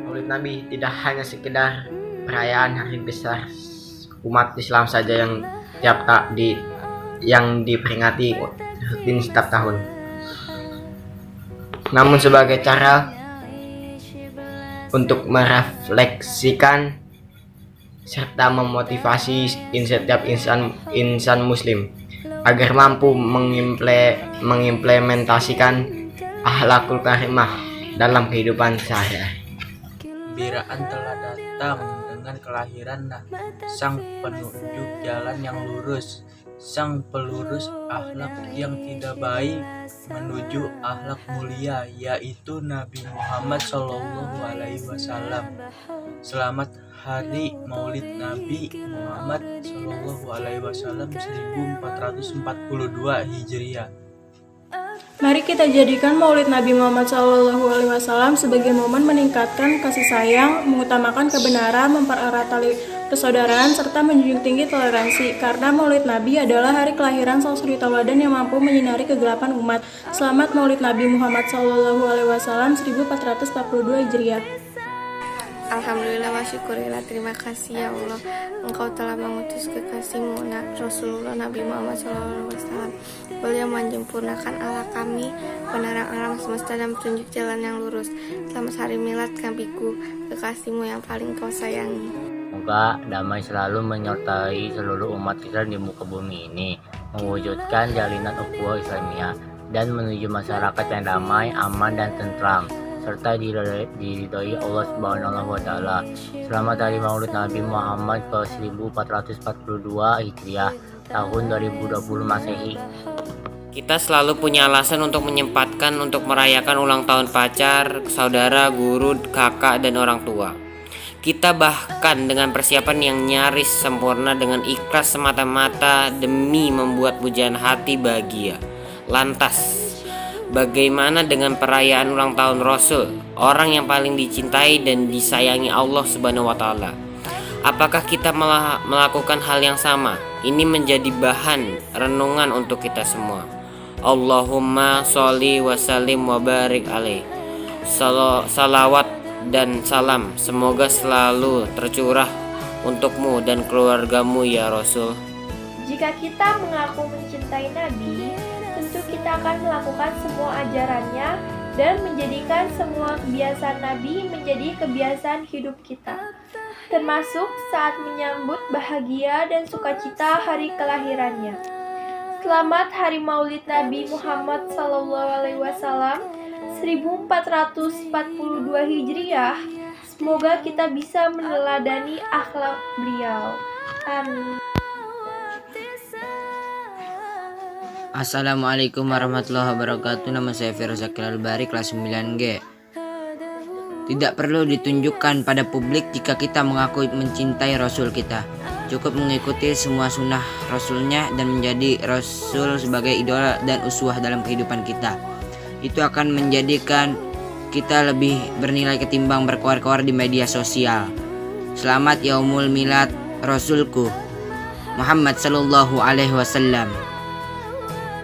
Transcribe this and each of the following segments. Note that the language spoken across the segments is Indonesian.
Maulid Nabi tidak hanya sekedar perayaan hari besar umat Islam saja yang diperingati rutin setiap tahun, namun sebagai cara untuk merefleksikan serta memotivasi setiap insan muslim agar mampu mengimplementasikan akhlakul karimah dalam kehidupan sehari-hari. Gembiraan telah datang dengan kelahiran sang penunjuk jalan yang lurus, sang pelurus akhlak yang tidak baik menuju akhlak mulia, yaitu Nabi Muhammad SAW. Selamat Hari Maulid Nabi Muhammad SAW 1442 Hijriah. Mari kita jadikan Maulid Nabi Muhammad SAW sebagai momen meningkatkan kasih sayang, mengutamakan kebenaran, mempererat tali persaudaraan, serta menjunjung tinggi toleransi. Karena Maulid Nabi adalah hari kelahiran salah suri tauladan yang mampu menyinari kegelapan umat. Selamat Maulid Nabi Muhammad SAW 1442 Hijriah. Alhamdulillah wa syukurillah, terima kasih ya Allah, Engkau telah mengutus kekasihmu Rasulullah Nabi Muhammad SAW. Beliau menyempurnakan Allah kami, penerang alam semesta dan petunjuk jalan yang lurus. Selamat hari milad nabiku, kekasihmu yang paling kau sayangi. Semoga damai selalu menyertai seluruh umat Islam di muka bumi ini, mewujudkan jalinan ukhuwah Islamiyah dan menuju masyarakat yang damai, aman dan tentram, serta diridhoi Allah Subhanahu wa Ta'ala. Selamat Hari Maulid Nabi Muhammad ke 1442 Hijriah tahun 2020 Masehi. Kita selalu punya alasan untuk menyempatkan untuk merayakan ulang tahun pacar, saudara, guru, kakak, dan orang tua. Kita bahkan dengan persiapan yang nyaris sempurna dengan ikhlas semata-mata demi membuat pujaan hati bahagia. Lantas, bagaimana dengan perayaan ulang tahun Rasul, orang yang paling dicintai dan disayangi Allah Subhanahu wa Ta'ala? Apakah kita melakukan hal yang sama? Ini menjadi bahan renungan untuk kita semua. Allahumma sholli wa sallim wa barik alaih. Salawat dan salam semoga selalu tercurah untukmu dan keluargamu ya Rasul. Jika kita mengaku mencintai Nabi, tentu kita akan melakukan semua ajarannya dan menjadikan semua kebiasaan Nabi menjadi kebiasaan hidup kita, termasuk saat menyambut bahagia dan sukacita hari kelahirannya. Selamat Hari Maulid Nabi Muhammad SAW 1442 Hijriah. Semoga kita bisa meneladani akhlak beliau. Amin. Assalamualaikum warahmatullahi wabarakatuh. Nama saya Firuz Zakir Al-Bari, kelas 9G. Tidak perlu ditunjukkan pada publik jika kita mengaku mencintai Rasul kita. Cukup mengikuti semua sunnah Rasulnya dan menjadi Rasul sebagai idola dan uswah dalam kehidupan kita. Itu akan menjadikan kita lebih bernilai ketimbang berkoar-koar di media sosial. Selamat Yaumul Milad Rasulku Muhammad Sallallahu Alaihi Wasallam.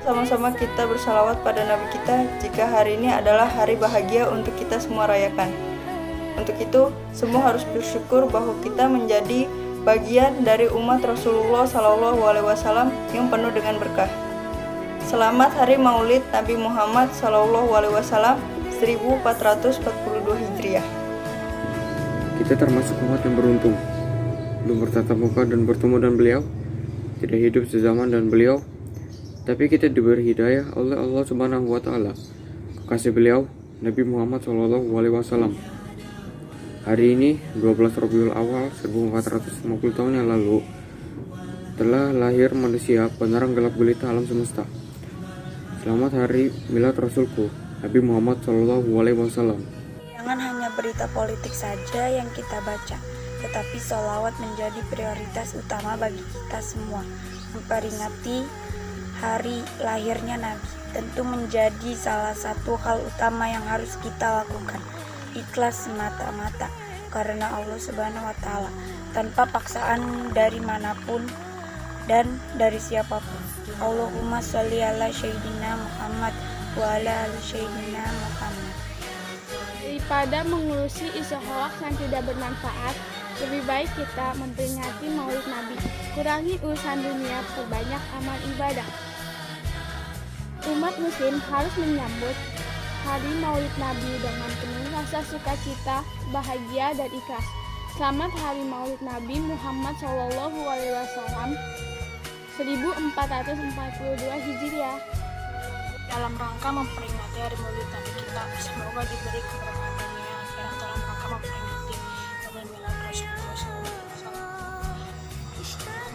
Sama-sama kita bersalawat pada Nabi kita jika hari ini adalah hari bahagia untuk kita semua rayakan. Untuk itu, semua harus bersyukur bahwa kita menjadi bagian dari umat Rasulullah SAW yang penuh dengan berkah. Selamat Hari Maulid Nabi Muhammad SAW 1442 Hijriah. Kita termasuk umat yang beruntung, belum bertatap muka dan bertemu dengan beliau, tidak hidup sezaman dengan beliau, tapi kita diberi hidayah oleh Allah Subhanahu wa Ta'ala, kekasih beliau Nabi Muhammad SAW. Hari ini 12 Rabiul Awal 1450 tahun yang lalu telah lahir manusia penerang gelap gulita alam semesta. Selamat Hari Milad Rasulku Nabi Muhammad SAW. Jangan hanya berita politik saja yang kita baca, tetapi sholawat menjadi prioritas utama bagi kita semua. Memperingati hari lahirnya Nabi tentu menjadi salah satu hal utama yang harus kita lakukan. Ikhlas semata-mata karena Allah Subhanahu wa Ta'ala, tanpa paksaan dari manapun dan dari siapapun. Allahumma sholli ala Sayyidina Muhammad wa ala ali sayyidina Muhammad. Daripada mengurusi isu hoaks yang tidak bermanfaat, lebih baik kita memperingati Maulid Nabi. Kurangi urusan dunia, perbanyak amal ibadah. Umat muslim harus menyambut hari Maulid Nabi dengan penuh rasa sukacita, bahagia, dan ikhlas. Selamat Hari Maulid Nabi Muhammad SAW 1442 Hijriah. Dalam rangka memperingati hari Maulid Nabi kita, semoga diberi keberkahan dunia yang akhirat dalam rangka memperingati Maulid Rasulullah SAW.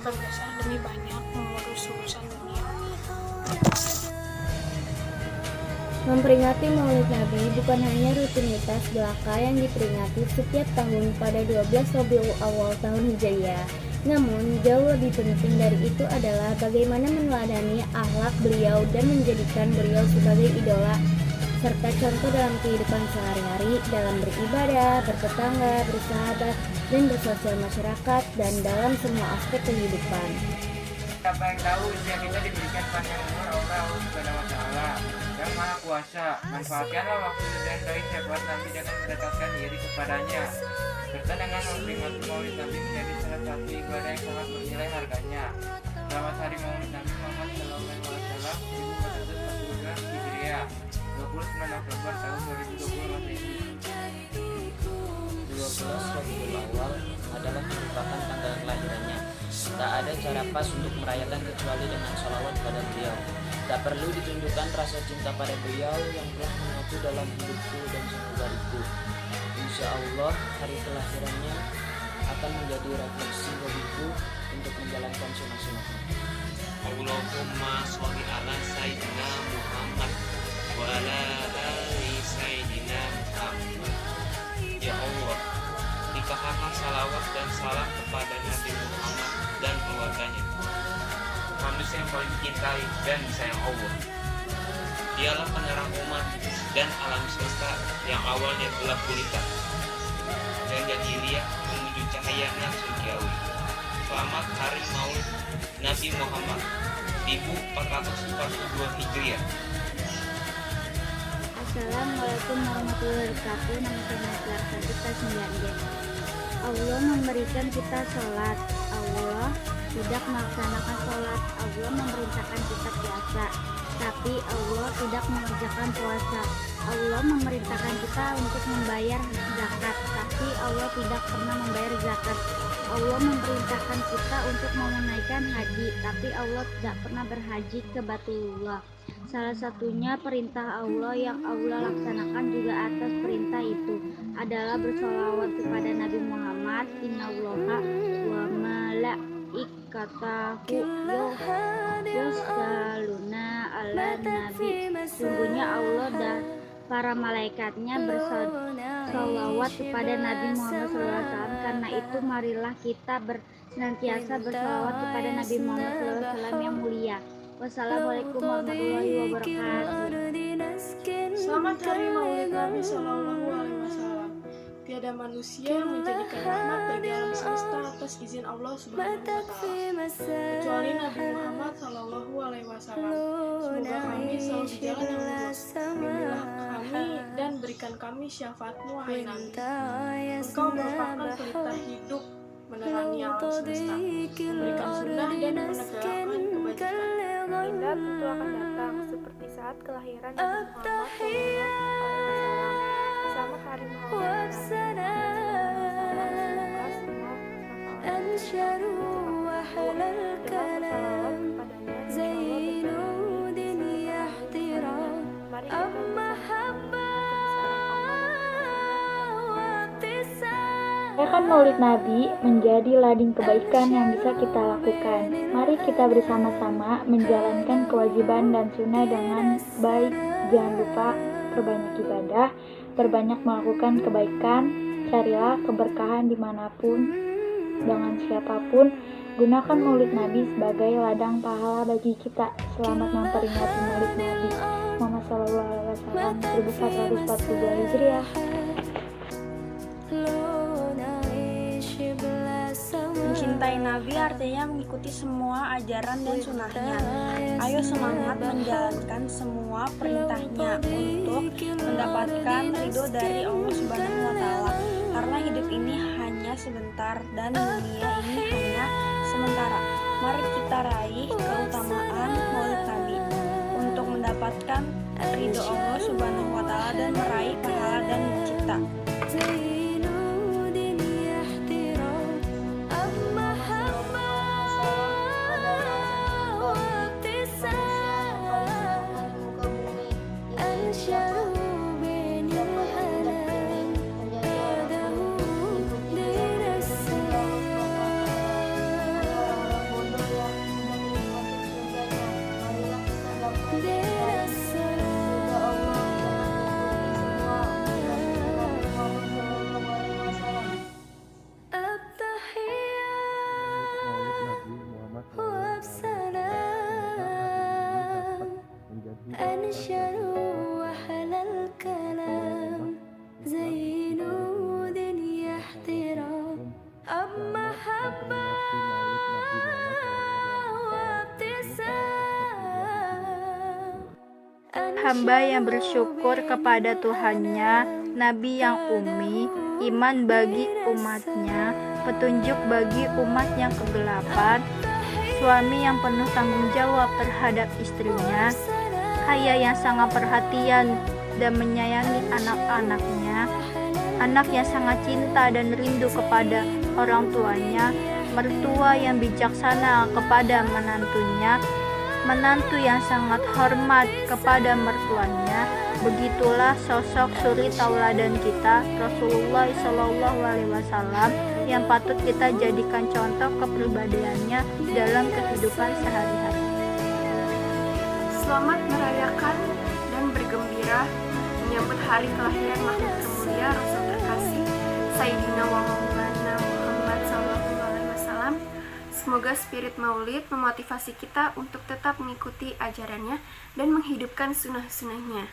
Berdasar demi banyak mengurus urusan dunia. Memperingati Maulid Nabi bukan hanya rutinitas belaka yang diperingati setiap tahun pada 12 Rabiul Awal tahun Hijriah. Namun, jauh lebih penting dari itu adalah bagaimana meneladani akhlak beliau dan menjadikan beliau sebagai idola serta contoh dalam kehidupan sehari-hari dalam beribadah, bertetangga, bersahabat, dan bersosial masyarakat dan dalam semua aspek kehidupan. Siapa yang tahu usia kita diberikan panjang umur oleh Allah Subhanahu wa Ta'ala yang Maha Kuasa. Manfaatkanlah waktu dan doa syafaat Nabi dengan mendekatkan diri kepadanya. Serta dengan memperingati Maulid Nabi menjadi salah satu ibadah yang sangat bernilai harganya. Selamat Hari Maulid Nabi Muhammad SAW 1442 Hijriah, 29 Oktober tahun 2020 Masehi. 12 Rabiul Awal adalah merupakan tanggal kelahirannya. Tak ada cara pas untuk merayakan kecuali dengan sholawat pada beliau. Tak perlu ditunjukkan rasa cinta pada beliau yang telah menyatu dalam hidupku dan sanubariku. Insya Allah hari kelahirannya akan menjadi refleksi bagiku untuk menjalankan sunnah-sunnahnya. Allahumma sholli ala Sayyidina Muhammad wa ala ali Sayyidina Muhammad. Ya Allah, limpahkanlah salawat dan salam kepada Nabi Muhammad dan keluarganya, manusia yang paling dicintai dan disayang Allah. Dialah penerang umat dan alam semesta yang awalnya gelap gulita dan jahiliyah menuju cahaya surgawi. Selamat Hari Maulid Nabi Muhammad 1442 Hijriah. Assalamualaikum warahmatullahi wabarakatuh. Nama saya Naslar kita 9G. Allah memberikan kita sholat. Allah tidak melaksanakan sholat. Allah memerintahkan kita puasa, tapi Allah tidak mengerjakan puasa. Allah memerintahkan kita untuk membayar zakat, tapi Allah tidak pernah membayar zakat. Allah memerintahkan kita untuk menunaikan haji, tapi Allah tidak pernah berhaji ke Baitullah. Salah satunya perintah Allah yang Allah laksanakan juga atas perintah itu adalah bersolawat kepada Nabi Muhammad. Innallaha wa malaikatahu yusalluna ala nabi. Sungguhnya Allah dan para malaikatnya bersolawat kepada Nabi Muhammad SAW. Karena itu marilah kita senantiasa bersolawat kepada Nabi Muhammad SAW yang mulia. Wassalamualaikum warahmatullahi wabarakatuh. Selamat Hari Maulid Nabi Sallallahu Alaihi Wasallam. Tiada manusia yang menjadikan rahmat bagi alam semesta atas izin Allah Subhanahu wa Ta'ala kecuali Nabi Muhammad Sallallahu Alaihi Wasallam. Semoga kami selalu di jalan yang lurus. Bimbinglah kami dan berikan kami syafaat-Mu, wahai Nabi. Engkau merupakan pelita hidup menerangi alam semesta, memberikan sunnah dan menegakkan kebajikan. Indah tentu akan datang seperti saat kelahiran Nabi Muhammad SAW. Selamat Hari Maulid Merayakan Maulid Nabi menjadi lading kebaikan yang bisa kita lakukan. Mari kita bersama-sama menjalankan kewajiban dan sunnah dengan baik. Jangan lupa perbanyak ibadah, perbanyak melakukan kebaikan, carilah keberkahan dimanapun, dengan siapapun. Gunakan Maulid Nabi sebagai ladang pahala bagi kita. Selamat memperingati Maulid Nabi Muhammad SAW 1442 Hijriah. Mungkin Mencintai Nabi artinya mengikuti semua ajaran dan sunnahnya. Ayo semangat menjalankan semua perintahnya untuk mendapatkan ridho dari Allah Subhanahu wa Ta'ala. Karena hidup ini hanya sebentar dan dunia ini hanya sementara. Mari kita raih keutamaan Maulid Nabi untuk mendapatkan ridho Allah Subhanahu wa Ta'ala dan meraih pahala dan cipta. Hamba yang bersyukur kepada Tuhannya, Nabi yang ummi, iman bagi umatnya, petunjuk bagi umat yang kegelapan, suami yang penuh tanggung jawab terhadap istrinya, ayah yang sangat perhatian dan menyayangi anak-anaknya, anak yang sangat cinta dan rindu kepada orang tuanya, mertua yang bijaksana kepada menantunya, menantu yang sangat hormat kepada mertuanya. Begitulah sosok suri tauladan kita, Rasulullah SAW, yang patut kita jadikan contoh kepribadiannya dalam kehidupan sehari-hari. Selamat merayakan dan bergembira menyambut hari kelahiran makhluk termulia Rasul terkasih Sayyidina wa Maulana Muhammad SAW. Semoga spirit maulid memotivasi kita untuk tetap mengikuti ajarannya dan menghidupkan sunnah-sunnahnya.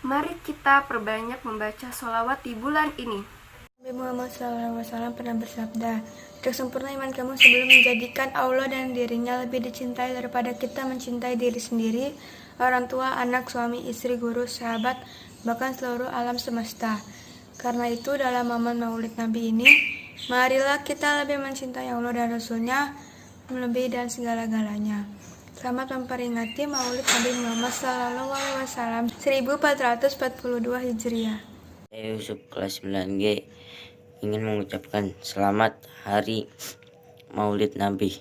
Mari kita perbanyak membaca sholawat di bulan ini. Nabi Muhammad SAW pernah bersabda, "Untuk sempurna iman kamu sebelum menjadikan Allah dan dirinya lebih dicintai daripada kita mencintai diri sendiri, orang tua, anak, suami, istri, guru, sahabat, bahkan seluruh alam semesta." Karena itu dalam momen Maulid Nabi ini, marilah kita lebih mencintai Allah dan Rasul-Nya melebihi dan segala-galanya. Selamat memperingati Maulid Nabi Muhammad SAW 1442 Hijriah. Saya Yusuf kelas 9G ingin mengucapkan selamat hari Maulid Nabi.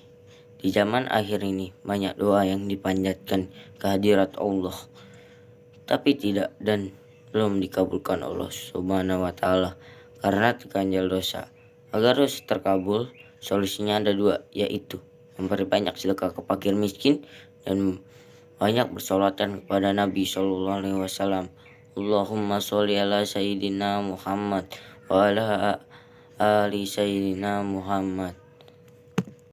Di zaman akhir ini banyak doa yang dipanjatkan kehadirat Allah, tapi tidak dan belum dikabulkan Allah Subhanahu wa Ta'ala karena terganjal dosa. Agar dosa terkabul, solusinya ada dua, yaitu memperbanyak sedekah ke fakir miskin dan banyak bersolatan kepada Nabi SAW. Allahumma sholli ala Sayyidina Muhammad wa ala ali Sayyidina Muhammad.